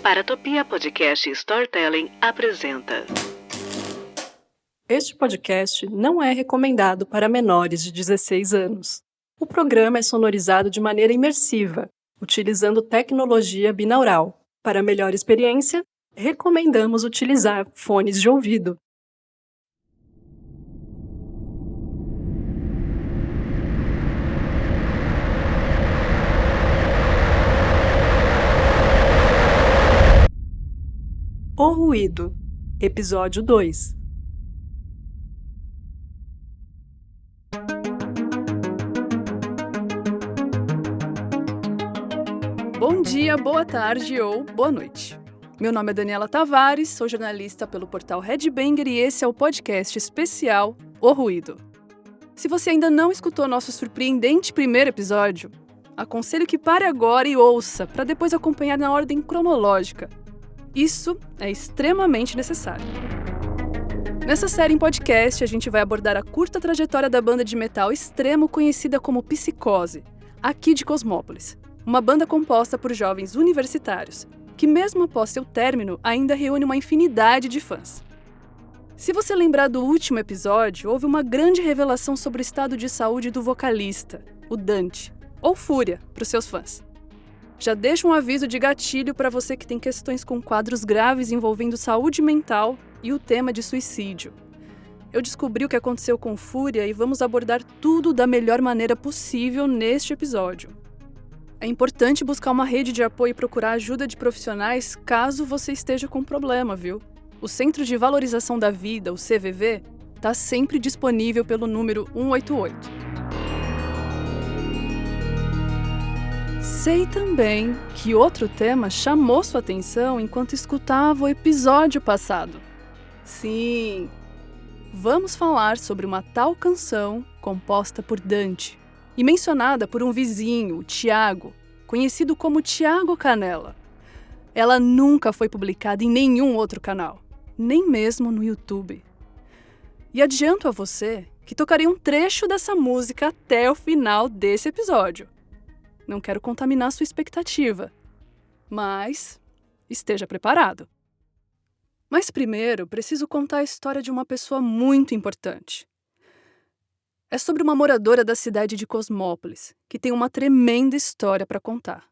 Paratopia Podcast Storytelling apresenta. Este podcast não é recomendado para menores de 16 anos. O programa é sonorizado de maneira imersiva, utilizando tecnologia binaural. Para melhor experiência, recomendamos utilizar fones de ouvido. O Ruído, Episódio 2. Bom dia, boa tarde ou boa noite. Meu nome é Daniela Tavares, sou jornalista pelo portal Headbanger e esse é o podcast especial O Ruído. Se você ainda não escutou nosso surpreendente primeiro episódio, aconselho que pare agora e ouça, para depois acompanhar na ordem cronológica. Isso é extremamente necessário. Nessa série em podcast, a gente vai abordar a curta trajetória da banda de metal extremo conhecida como Psicose, aqui de Cosmópolis, uma banda composta por jovens universitários, que mesmo após seu término ainda reúne uma infinidade de fãs. Se você lembrar do último episódio, houve uma grande revelação sobre o estado de saúde do vocalista, o Dante, ou Fúria, para os seus fãs. Já deixo um aviso de gatilho para você que tem questões com quadros graves envolvendo saúde mental e o tema de suicídio. Eu descobri o que aconteceu com Fúria e vamos abordar tudo da melhor maneira possível neste episódio. É importante buscar uma rede de apoio e procurar ajuda de profissionais caso você esteja com problema, viu? O Centro de Valorização da Vida, o CVV, está sempre disponível pelo número 188. Sei também que outro tema chamou sua atenção enquanto escutava o episódio passado. Sim, vamos falar sobre uma tal canção composta por Dante e mencionada por um vizinho, o Tiago, conhecido como Tiago Canela. Ela nunca foi publicada em nenhum outro canal, nem mesmo no YouTube. E adianto a você que tocarei um trecho dessa música até o final desse episódio. Não quero contaminar sua expectativa, mas esteja preparado. Mas primeiro, preciso contar a história de uma pessoa muito importante. É sobre uma moradora da cidade de Cosmópolis, que tem uma tremenda história para contar.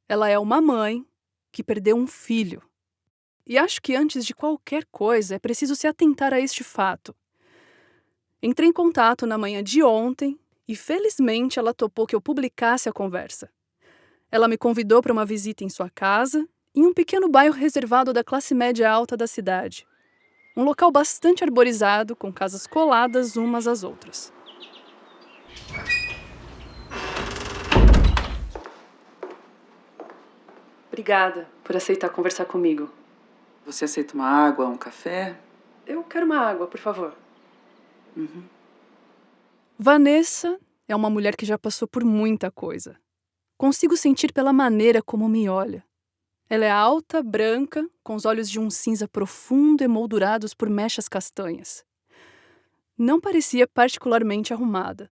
Ela é uma mãe que perdeu um filho. E acho que antes de qualquer coisa é preciso se atentar a este fato. Entrei em contato na manhã de ontem e felizmente ela topou que eu publicasse a conversa. Ela me convidou para uma visita em sua casa, em um pequeno bairro reservado da classe média alta da cidade. Um local bastante arborizado, com casas coladas umas às outras. Obrigada por aceitar conversar comigo. Você aceita uma água, um café? Eu quero uma água, por favor. Uhum. Vanessa é uma mulher que já passou por muita coisa. Consigo sentir pela maneira como me olha. Ela é alta, branca, com os olhos de um cinza profundo emoldurados por mechas castanhas. Não parecia particularmente arrumada.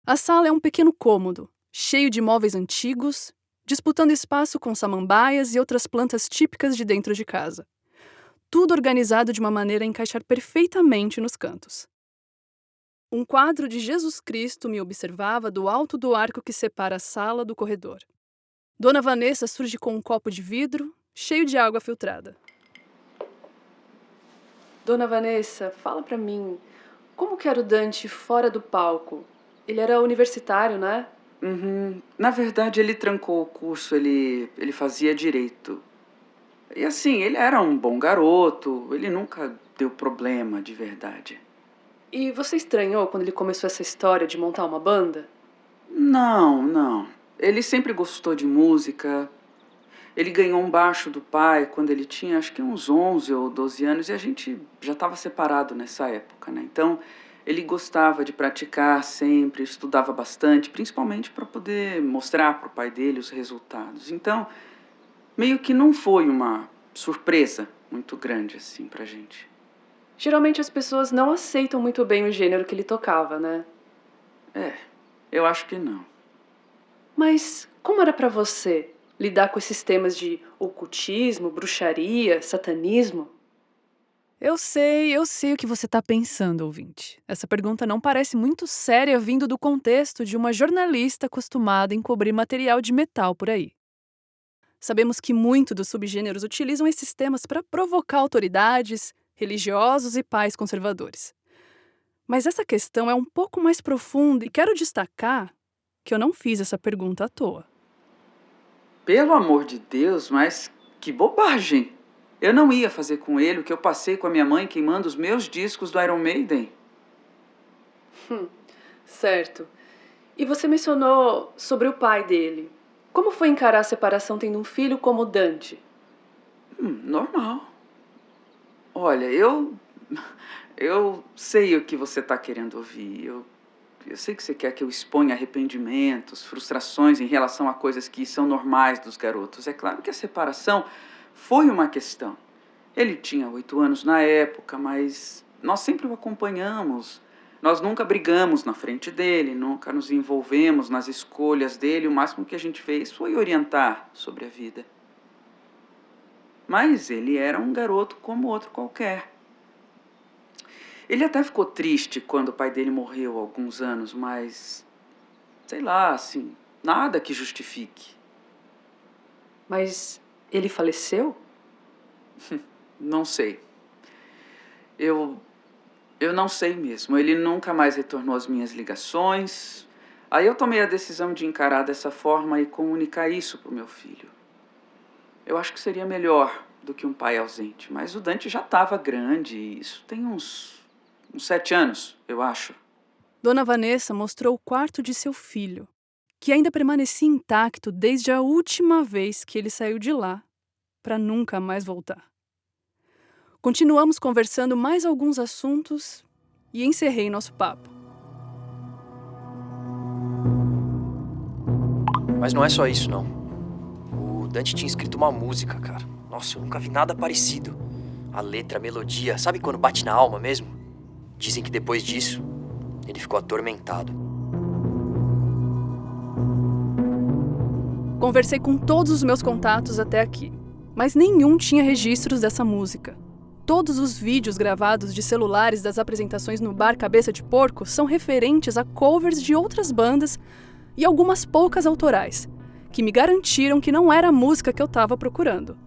A sala é um pequeno cômodo, cheio de móveis antigos, disputando espaço com samambaias e outras plantas típicas de dentro de casa. Tudo organizado de uma maneira a encaixar perfeitamente nos cantos. Um quadro de Jesus Cristo me observava do alto do arco que separa a sala do corredor. Dona Vanessa surge com um copo de vidro, cheio de água filtrada. Dona Vanessa, fala pra mim, como que era o Dante fora do palco? Ele era universitário, né? Uhum. Na verdade, ele trancou o curso, ele fazia direito. E assim, ele era um bom garoto, ele nunca deu problema de verdade. E você estranhou quando ele começou essa história de montar uma banda? Não. Ele sempre gostou de música. Ele ganhou um baixo do pai quando ele tinha, acho que uns 11 ou 12 anos, e a gente já estava separado nessa época, né? Então, ele gostava de praticar sempre, estudava bastante, principalmente para poder mostrar para o pai dele os resultados. Então, meio que não foi uma surpresa muito grande assim pra gente. Geralmente as pessoas não aceitam muito bem o gênero que ele tocava, né? Eu acho que não. Mas como era pra você lidar com esses temas de ocultismo, bruxaria, satanismo? Eu sei o que você está pensando, ouvinte. Essa pergunta não parece muito séria vindo do contexto de uma jornalista acostumada em cobrir material de metal por aí. Sabemos que muitos dos subgêneros utilizam esses temas para provocar autoridades, religiosos e pais conservadores. Mas essa questão é um pouco mais profunda e quero destacar que eu não fiz essa pergunta à toa. Pelo amor de Deus, mas que bobagem! Eu não ia fazer com ele o que eu passei com a minha mãe queimando os meus discos do Iron Maiden. Certo. E você mencionou sobre o pai dele. Como foi encarar a separação tendo um filho como o Dante? Normal. Olha, eu sei o que você está querendo ouvir. Eu sei que você quer que eu exponha arrependimentos, frustrações em relação a coisas que são normais dos garotos. É claro que a separação foi uma questão. Ele tinha 8 anos na época, mas nós sempre o acompanhamos. Nós nunca brigamos na frente dele, nunca nos envolvemos nas escolhas dele. O máximo que a gente fez foi orientar sobre a vida. Mas ele era um garoto como outro qualquer. Ele até ficou triste quando o pai dele morreu há alguns anos, mas, sei lá, assim, nada que justifique. Mas ele faleceu? Não sei. Eu não sei mesmo. Ele nunca mais retornou às minhas ligações. Aí eu tomei a decisão de encarar dessa forma e comunicar isso pro meu filho. Eu acho que seria melhor do que um pai ausente, mas o Dante já estava grande, e isso tem uns 7 anos, eu acho. Dona Vanessa mostrou o quarto de seu filho, que ainda permanecia intacto desde a última vez que ele saiu de lá, para nunca mais voltar. Continuamos conversando mais alguns assuntos e encerrei nosso papo. Mas não é só isso, não. O Dante tinha escrito uma música, cara. Nossa, eu nunca vi nada parecido. A letra, a melodia, sabe quando bate na alma mesmo? Dizem que depois disso, ele ficou atormentado. Conversei com todos os meus contatos até aqui, mas nenhum tinha registros dessa música. Todos os vídeos gravados de celulares das apresentações no bar Cabeça de Porco são referentes a covers de outras bandas e algumas poucas autorais, que me garantiram que não era a música que eu estava procurando.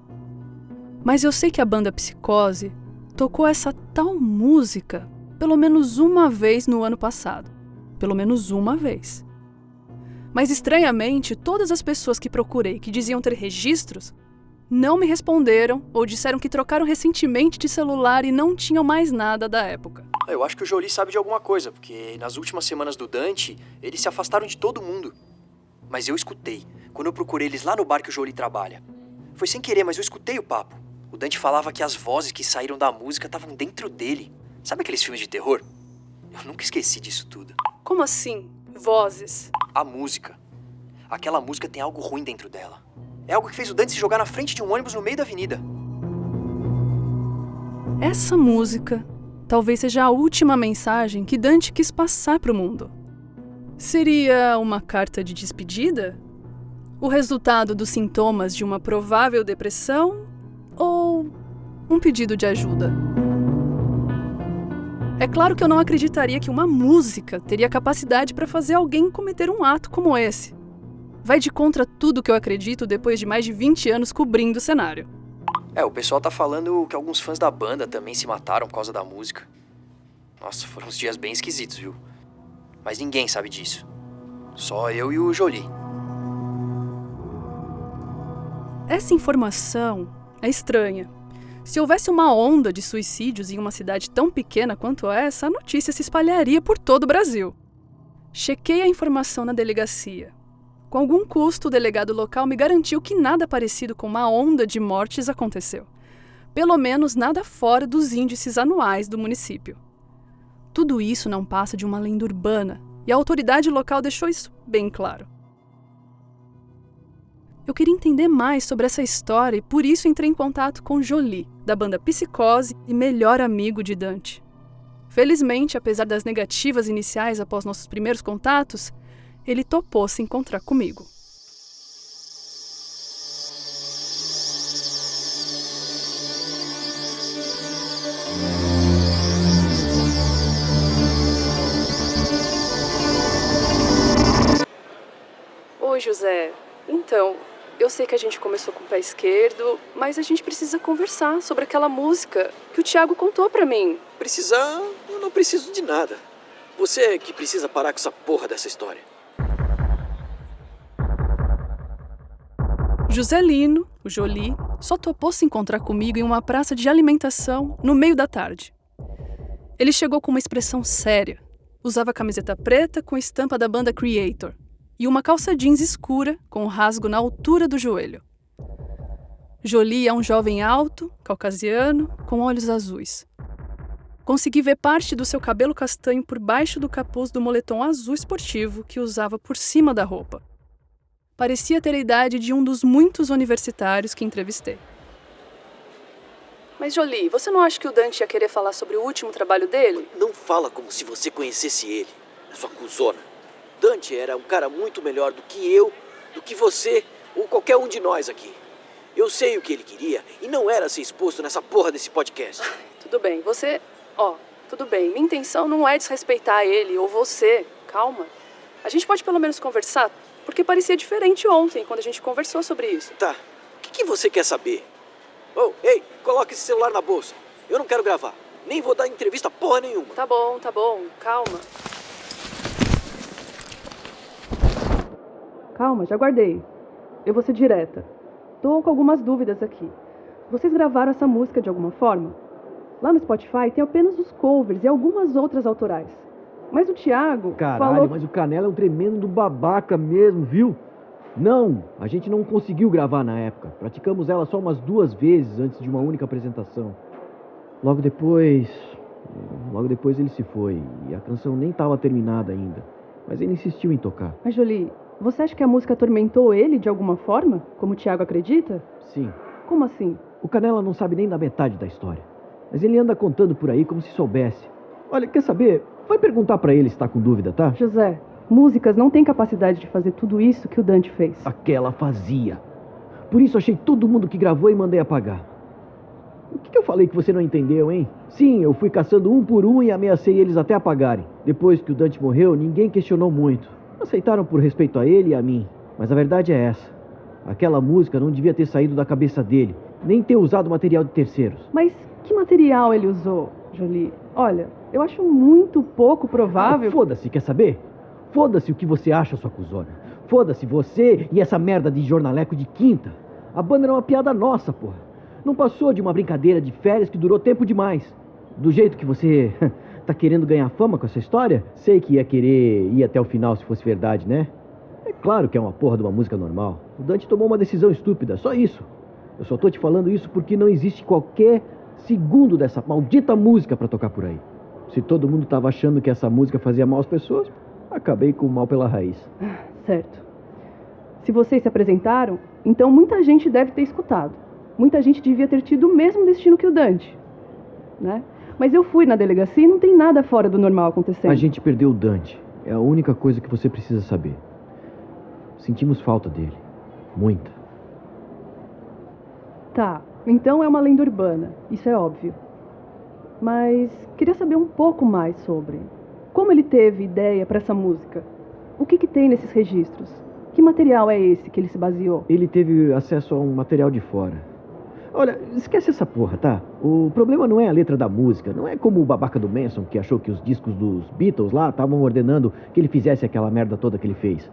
Mas eu sei que a banda Psicose tocou essa tal música pelo menos uma vez no ano passado. Pelo menos uma vez. Mas estranhamente, todas as pessoas que procurei que diziam ter registros não me responderam ou disseram que trocaram recentemente de celular e não tinham mais nada da época. Eu acho que o Jolie sabe de alguma coisa, porque nas últimas semanas do Dante, eles se afastaram de todo mundo. Mas eu escutei, quando eu procurei eles lá no bar que o Jolie trabalha. Foi sem querer, mas eu escutei o papo. O Dante falava que as vozes que saíram da música estavam dentro dele. Sabe aqueles filmes de terror? Eu nunca esqueci disso tudo. Como assim? Vozes? A música. Aquela música tem algo ruim dentro dela. É algo que fez o Dante se jogar na frente de um ônibus no meio da avenida. Essa música talvez seja a última mensagem que Dante quis passar para o mundo. Seria uma carta de despedida? O resultado dos sintomas de uma provável depressão? Ou um pedido de ajuda? É claro que eu não acreditaria que uma música teria capacidade para fazer alguém cometer um ato como esse. Vai de contra tudo que eu acredito depois de mais de 20 anos cobrindo o cenário. O pessoal tá falando que alguns fãs da banda também se mataram por causa da música. Nossa, foram uns dias bem esquisitos, viu? Mas ninguém sabe disso. Só eu e o Jolie. Essa informação é estranha. Se houvesse uma onda de suicídios em uma cidade tão pequena quanto essa, a notícia se espalharia por todo o Brasil. Chequei a informação na delegacia. Com algum custo, o delegado local me garantiu que nada parecido com uma onda de mortes aconteceu. Pelo menos nada fora dos índices anuais do município. Tudo isso não passa de uma lenda urbana, e a autoridade local deixou isso bem claro. Eu queria entender mais sobre essa história e por isso entrei em contato com Jolie, da banda Psicose e melhor amigo de Dante. Felizmente, apesar das negativas iniciais após nossos primeiros contatos, ele topou se encontrar comigo. José. Então, eu sei que a gente começou com o pé esquerdo, mas a gente precisa conversar sobre aquela música que o Thiago contou pra mim. Precisar, eu não preciso de nada. Você é que precisa parar com essa porra dessa história. Joselino, o Jolie, só topou se encontrar comigo em uma praça de alimentação no meio da tarde. Ele chegou com uma expressão séria. Usava camiseta preta com estampa da banda Creator e uma calça jeans escura com um rasgo na altura do joelho. Jolie é um jovem alto, caucasiano, com olhos azuis. Consegui ver parte do seu cabelo castanho por baixo do capuz do moletom azul esportivo que usava por cima da roupa. Parecia ter a idade de um dos muitos universitários que entrevistei. Mas, Jolie, você não acha que o Dante ia querer falar sobre o último trabalho dele? Não fala como se você conhecesse ele, sua cuzona. Dante era um cara muito melhor do que eu, do que você ou qualquer um de nós aqui. Eu sei o que ele queria e não era ser exposto nessa porra desse podcast. Tudo bem, tudo bem. Minha intenção não é desrespeitar ele ou você. Calma. A gente pode pelo menos conversar? Porque parecia diferente ontem, quando a gente conversou sobre isso. Tá, o que você quer saber? Oh, ei, coloca esse celular na bolsa. Eu não quero gravar. Nem vou dar entrevista porra nenhuma. Tá bom, calma. Calma, já guardei. Eu vou ser direta. Tô com algumas dúvidas aqui. Vocês gravaram essa música de alguma forma? Lá no Spotify tem apenas os covers e algumas outras autorais. Mas o Thiago falou... mas o Canela é um tremendo babaca mesmo, viu? Não, a gente não conseguiu gravar na época. Praticamos ela só umas 2 vezes antes de uma única apresentação. Logo depois ele se foi e a canção nem estava terminada ainda. Mas ele insistiu em tocar. Mas, Jolie, você acha que a música atormentou ele de alguma forma? Como o Thiago acredita? Sim. Como assim? O Canela não sabe nem da metade da história. Mas ele anda contando por aí como se soubesse. Olha, quer saber? Vai perguntar pra ele se tá com dúvida, tá? José, músicas não têm capacidade de fazer tudo isso que o Dante fez. Aquela fazia. Por isso achei todo mundo que gravou e mandei apagar. O que eu falei que você não entendeu, hein? Sim, eu fui caçando um por um e ameacei eles até apagarem. Depois que o Dante morreu, ninguém questionou muito. Aceitaram por respeito a ele e a mim. Mas a verdade é essa. Aquela música não devia ter saído da cabeça dele, nem ter usado material de terceiros. Mas que material ele usou, Jolie? Olha, eu acho muito pouco provável... Foda-se, quer saber? Foda-se o que você acha, sua cuzona. Foda-se você e essa merda de jornaleco de quinta. A banda era uma piada nossa, porra. Não passou de uma brincadeira de férias que durou tempo demais. Do jeito que você tá querendo ganhar fama com essa história, sei que ia querer ir até o final se fosse verdade, né? É claro que é uma porra de uma música normal. O Dante tomou uma decisão estúpida, só isso. Eu só tô te falando isso porque não existe qualquer segundo dessa maldita música pra tocar por aí. Se todo mundo tava achando que essa música fazia mal às pessoas, acabei com o mal pela raiz. Certo. Se vocês se apresentaram, então muita gente deve ter escutado. Muita gente devia ter tido o mesmo destino que o Dante, né? Mas eu fui na delegacia e não tem nada fora do normal acontecendo. A gente perdeu o Dante. É a única coisa que você precisa saber. Sentimos falta dele. Muita. Tá, então é uma lenda urbana. Isso é óbvio. Mas queria saber um pouco mais sobre como ele teve ideia para essa música. O que tem nesses registros? Que material é esse que ele se baseou? Ele teve acesso a um material de fora. Olha, esquece essa porra, tá? O problema não é a letra da música. Não é como o babaca do Manson que achou que os discos dos Beatles lá estavam ordenando que ele fizesse aquela merda toda que ele fez.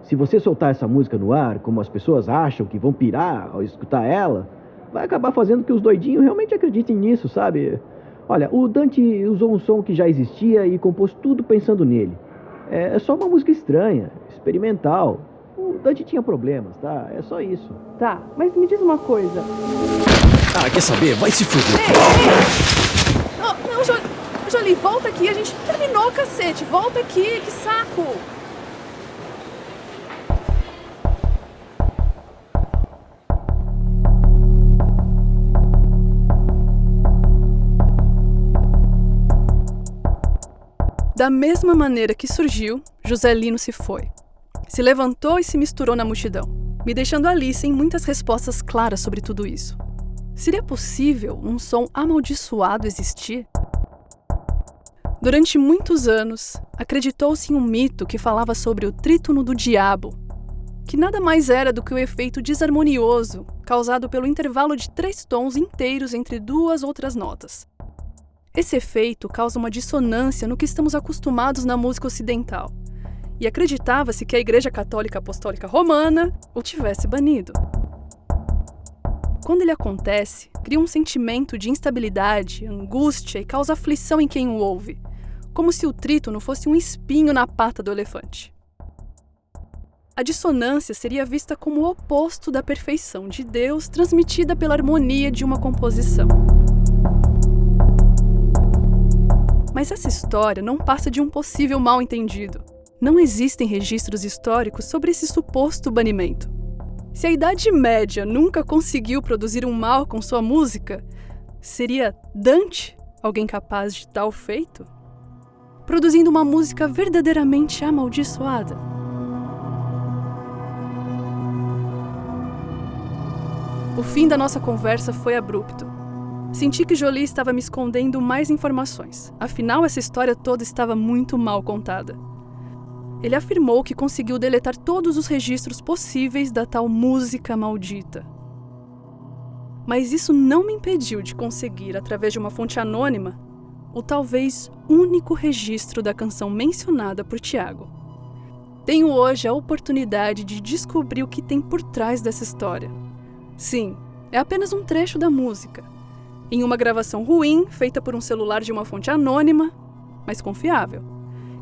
Se você soltar essa música no ar, como as pessoas acham que vão pirar ao escutar ela, vai acabar fazendo que os doidinhos realmente acreditem nisso, sabe? Olha, o Dante usou um som que já existia e compôs tudo pensando nele. É só uma música estranha, experimental. O Dante tinha problemas, tá? É só isso. Tá, mas me diz uma coisa. Ah, quer saber? Vai se fuder. Ei! Não, Jolie, volta aqui. A gente terminou, cacete. Volta aqui, que saco. Da mesma maneira que surgiu, Joselino se foi. Se levantou e se misturou na multidão, me deixando ali sem muitas respostas claras sobre tudo isso. Seria possível um som amaldiçoado existir? Durante muitos anos, acreditou-se em um mito que falava sobre o trítono do diabo, que nada mais era do que o efeito desarmonioso causado pelo intervalo de 3 tons inteiros entre 2 outras notas. Esse efeito causa uma dissonância no que estamos acostumados na música ocidental, e acreditava-se que a Igreja Católica Apostólica Romana o tivesse banido. Quando ele acontece, cria um sentimento de instabilidade, angústia e causa aflição em quem o ouve, como se o trítono fosse um espinho na pata do elefante. A dissonância seria vista como o oposto da perfeição de Deus transmitida pela harmonia de uma composição. Mas essa história não passa de um possível mal-entendido. Não existem registros históricos sobre esse suposto banimento. Se a Idade Média nunca conseguiu produzir um mal com sua música, seria Dante alguém capaz de tal feito? Produzindo uma música verdadeiramente amaldiçoada? O fim da nossa conversa foi abrupto. Senti que Jolie estava me escondendo mais informações. Afinal, essa história toda estava muito mal contada. Ele afirmou que conseguiu deletar todos os registros possíveis da tal música maldita. Mas isso não me impediu de conseguir, através de uma fonte anônima, o talvez único registro da canção mencionada por Tiago. Tenho hoje a oportunidade de descobrir o que tem por trás dessa história. Sim, é apenas um trecho da música, em uma gravação ruim, feita por um celular de uma fonte anônima, mas confiável,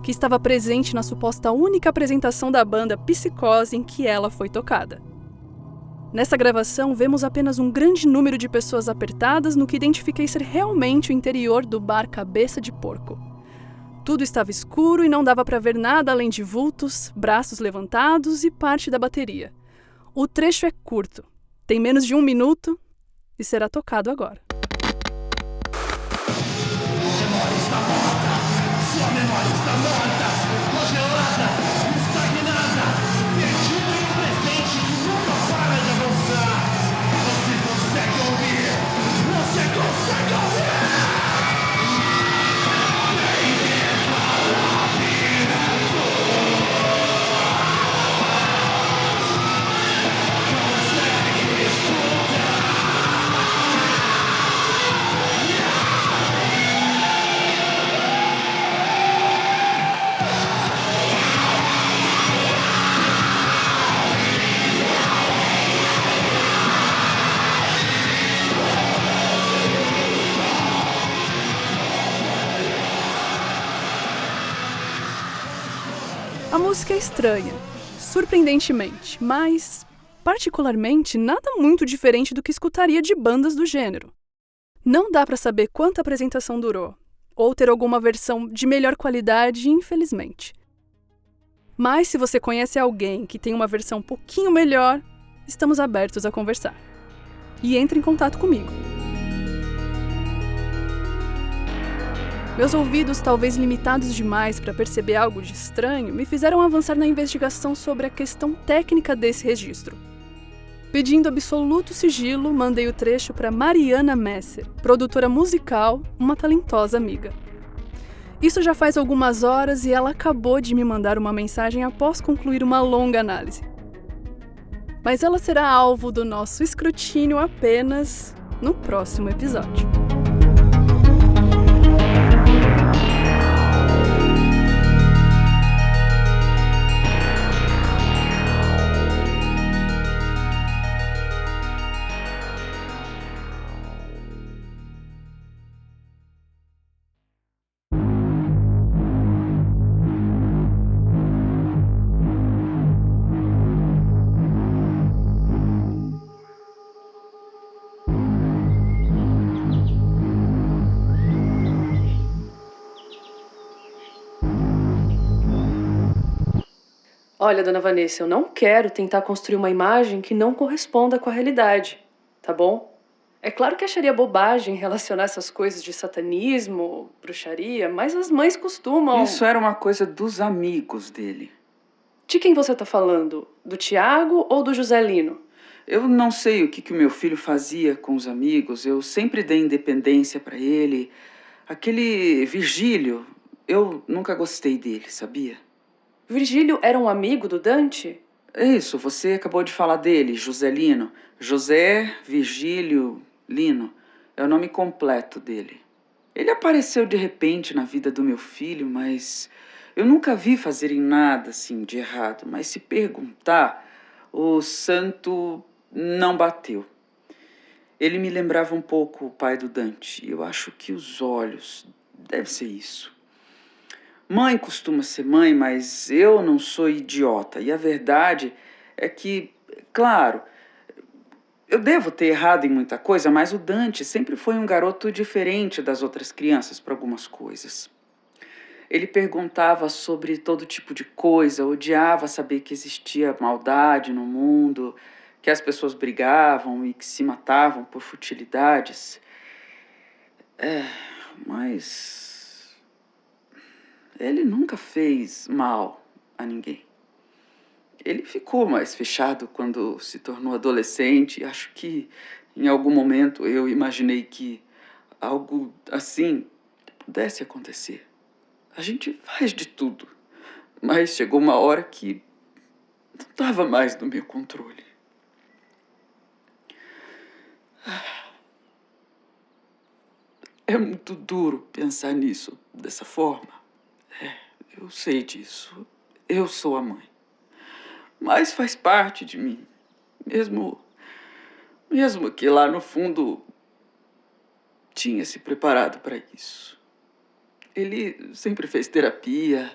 que estava presente na suposta única apresentação da banda Psicose em que ela foi tocada. Nessa gravação, vemos apenas um grande número de pessoas apertadas no que identifiquei ser realmente o interior do bar Cabeça de Porco. Tudo estava escuro e não dava para ver nada além de vultos, braços levantados e parte da bateria. O trecho é curto, tem menos de 1 minuto e será tocado agora. A música é estranha, surpreendentemente, mas, particularmente, nada muito diferente do que escutaria de bandas do gênero. Não dá para saber quanta apresentação durou, ou ter alguma versão de melhor qualidade, infelizmente. Mas se você conhece alguém que tem uma versão um pouquinho melhor, estamos abertos a conversar. E entre em contato comigo. Meus ouvidos, talvez limitados demais para perceber algo de estranho, me fizeram avançar na investigação sobre a questão técnica desse registro. Pedindo absoluto sigilo, mandei o trecho para Mariana Messer, produtora musical, uma talentosa amiga. Isso já faz algumas horas e ela acabou de me mandar uma mensagem após concluir uma longa análise. Mas ela será alvo do nosso escrutínio apenas no próximo episódio. Olha, dona Vanessa, eu não quero tentar construir uma imagem que não corresponda com a realidade, tá bom? É claro que acharia bobagem relacionar essas coisas de satanismo, bruxaria, mas as mães costumam... Isso era uma coisa dos amigos dele. De quem você tá falando? Do Tiago ou do José Lino? Eu não sei o que o meu filho fazia com os amigos. Eu sempre dei independência para ele. Aquele Virgílio, eu nunca gostei dele, sabia? Virgílio era um amigo do Dante? É isso, você acabou de falar dele, José Lino. José Virgílio Lino é o nome completo dele. Ele apareceu de repente na vida do meu filho, mas eu nunca vi fazerem nada assim de errado. Mas se perguntar, o santo não bateu. Ele me lembrava um pouco o pai do Dante. Eu acho que os olhos, deve ser isso. Mãe costuma ser mãe, mas eu não sou idiota. E a verdade é que, claro, eu devo ter errado em muita coisa, mas o Dante sempre foi um garoto diferente das outras crianças para algumas coisas. Ele perguntava sobre todo tipo de coisa, odiava saber que existia maldade no mundo, que as pessoas brigavam e que se matavam por futilidades. Mas ele nunca fez mal a ninguém. Ele ficou mais fechado quando se tornou adolescente. Acho que em algum momento eu imaginei que algo assim pudesse acontecer. A gente faz de tudo, mas chegou uma hora que não estava mais no meu controle. É muito duro pensar nisso dessa forma. Eu sei disso. Eu sou a mãe. Mas faz parte de mim. Mesmo que lá no fundo tinha se preparado para isso. Ele sempre fez terapia,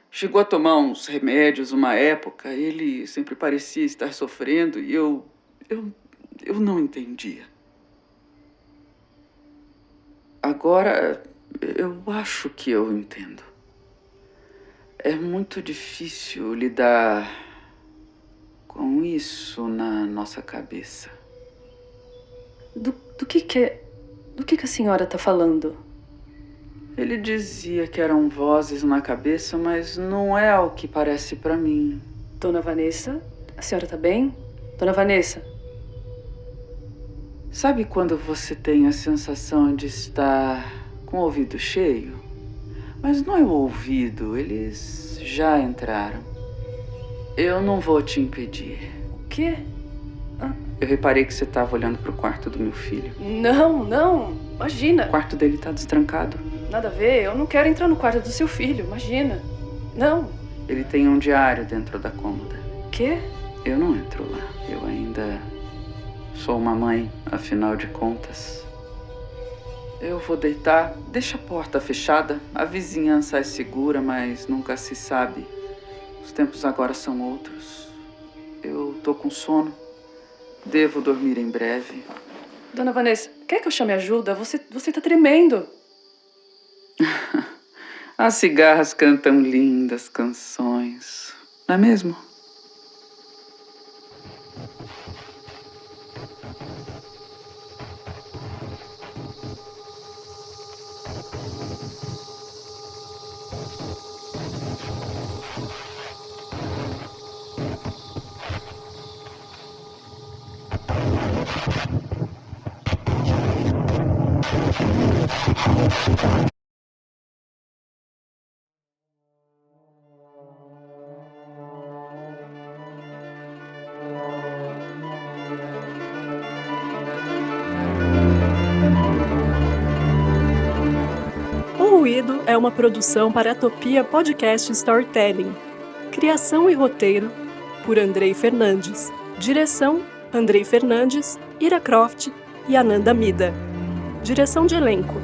chegou a tomar uns remédios uma época, ele sempre parecia estar sofrendo e eu não entendia. Agora, eu acho que eu entendo. É muito difícil lidar com isso na nossa cabeça. Do que a senhora está falando? Ele dizia que eram vozes na cabeça, mas não é o que parece para mim. Dona Vanessa, a senhora está bem? Dona Vanessa? Sabe quando você tem a sensação de estar com o ouvido cheio? Mas não é o ouvido, eles já entraram. Eu não vou te impedir. O quê? Eu reparei que você estava olhando pro quarto do meu filho. Não, imagina. O quarto dele tá destrancado. Nada a ver, eu não quero entrar no quarto do seu filho, imagina. Não. Ele tem um diário dentro da cômoda. Quê? Eu não entro lá. Eu ainda sou uma mãe, afinal de contas. Eu vou deitar. Deixa a porta fechada. A vizinhança é segura, mas nunca se sabe. Os tempos agora são outros. Eu tô com sono. Devo dormir em breve. Dona Vanessa, quer que eu chame ajuda? Você tá tremendo. As cigarras cantam lindas canções, não é mesmo? O Ruído é uma produção para a Topia Podcast Storytelling. Criação e roteiro por Andrei Fernandes. Direção, Andrei Fernandes, Ira Croft e Ananda Mida. Direção de elenco,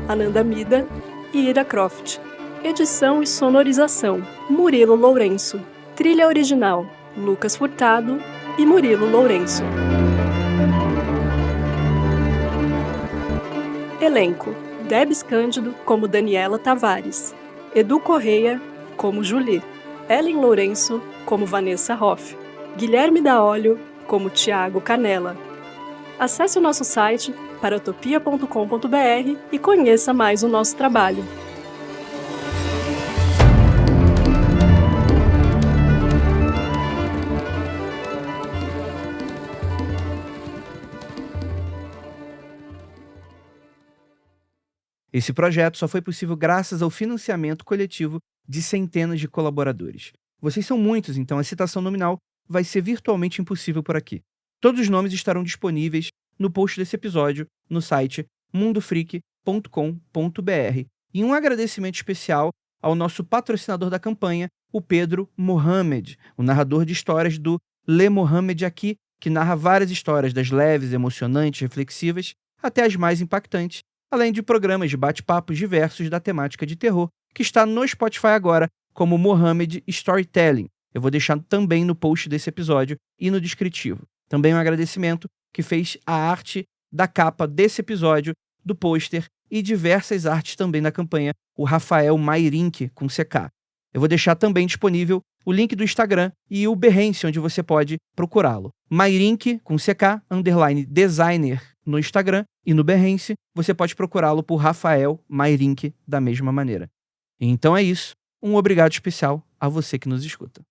Ananda Mida e Ira Croft. Edição e sonorização, Murilo Lourenço. Trilha original, Lucas Furtado e Murilo Lourenço. Elenco: Debs Cândido como Daniela Tavares, Edu Correia como Julie, Ellen Lourenço como Vanessa Hoff, Guilherme Daolio como Tiago Canella. Acesse o nosso site paratopia.com.br e conheça mais o nosso trabalho. Esse projeto só foi possível graças ao financiamento coletivo de centenas de colaboradores. Vocês são muitos, então a citação nominal vai ser virtualmente impossível por aqui. Todos os nomes estarão disponíveis no post desse episódio no site mundofreak.com.br. E um agradecimento especial ao nosso patrocinador da campanha, o Pedro Mohamed, o narrador de histórias do Le Mohamed Aqui, que narra várias histórias das leves, emocionantes, reflexivas, até as mais impactantes, além de programas de bate-papos diversos da temática de terror, que está no Spotify agora como Mohamed Storytelling. Eu vou deixar também no post desse episódio e no descritivo. Também um agradecimento que fez a arte da capa desse episódio, do pôster e diversas artes também na campanha, o Rafael Mairink, com CK. Eu vou deixar também disponível o link do Instagram e o Behance, onde você pode procurá-lo. Mairink, com CK, _designer no Instagram, e no Behance você pode procurá-lo por Rafael Mairink da mesma maneira. Então é isso. Um obrigado especial a você que nos escuta.